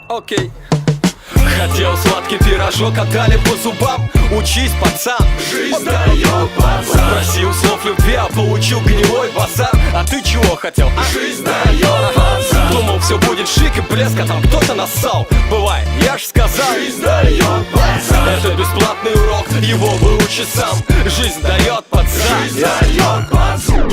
Окей. Хотел сладкий пирожок, отдали по зубам. Учись, пацан, жизнь дает, пацан. Просил слов любви, а получил гнилой базар. А ты чего хотел? Жизнь дает, пацан. Думал, все будет шик и блеск, а там кто-то нассал. Бывает, я ж сказал. Жизнь дает, пацан. Это бесплатный урок, его выучи сам. Жизнь дает, пацан. Жизнь дает, пацан.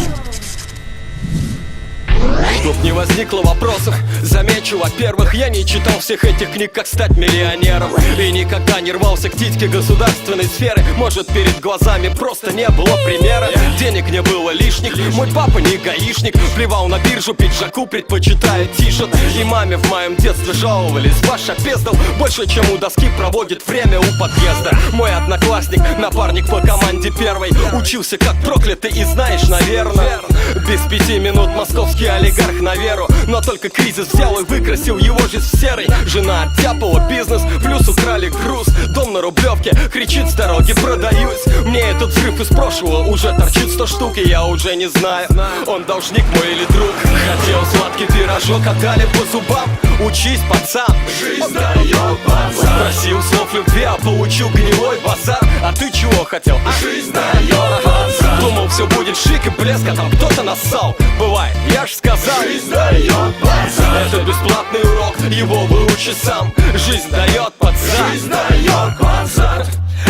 Чтоб не возникло вопросов, замечу, во-первых, я не читал всех этих книг, как стать миллионером. И никогда не рвался к титьке государственной сферы. Может, перед глазами просто не было примера. Денег не было лишних, мой папа не гаишник. Плевал на биржу, пиджаку предпочитая тишет. И маме в моем детстве жаловались: Паша пездал больше, чем у доски проводит время у подъезда. Мой одноклассник, напарник по команде первой, учился как проклятый и знаешь, наверное, без 5 минут московский олигарх на веру. Но только кризис взял и выкрасил его жизнь в серый. Жена оттяпала бизнес, плюс украли груз. Дом на Рублевке кричит с дороги: продаюсь. Мне этот взрыв из прошлого уже торчит 100 штук, и я уже не знаю, он должник мой или друг. Хотел сладкий пирожок, отдали по зубам. Учись, пацан, жизнь дает, пацан. Просил слов любви, а получил гнилой базар. А ты чего хотел? Жизнь дает, пацан. Думал, все будет шик и блеск, а там кто-то нассал. Бывает, я ж сказал. Жизнь дает, пацан. Это бесплатный урок, его выучи сам. Жизнь дает, пацан. Жизнь дает, пацан.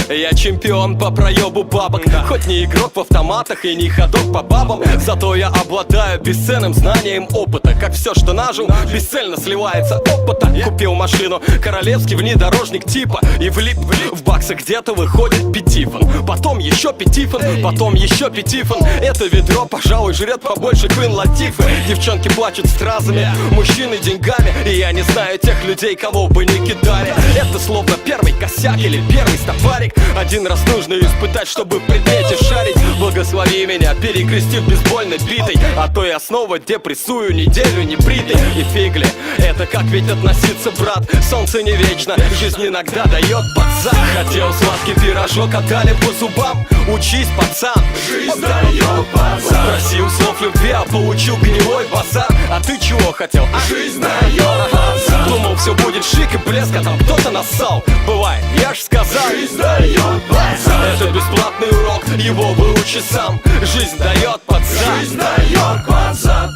Я чемпион по проебу бабок. Хоть не игрок в автоматах и не ходок по бабам, зато я обладаю бесценным знанием опыта. Как все, что нажил, бесцельно сливается опыта. Купил машину, королевский внедорожник типа, и влип в баксах где-то выходит пятифон. Потом еще пятифон, потом еще пятифон. Это ведро, пожалуй, жрет побольше Квин Латифы. Девчонки плачут стразами, мужчины деньгами. И я не знаю тех людей, кого бы не кидали. Это словно первый косяк или первый стопарик. Один раз нужно испытать, чтобы в предмете шарить. Благослови меня, перекрестив бейсбольной битой, а то я снова депрессую неделю не бритый. И фигли, это как ведь относиться, брат? Солнце не вечно, жизнь иногда дает, пацан. Хотел сладкий пирожок, отдали по зубам. Учись, пацан, жизнь дает, пацан. Просил слов любви, а получил гнилой базар. А ты чего хотел? Жизнь дает, пацан. Думал, все будет шик и блеск, а там кто-то нассал. Бывает, я ж сказал. Жизнь дает, пацан. Это бесплатный урок, его выучи сам. Жизнь дает, пацан. Жизнь дает, пацан.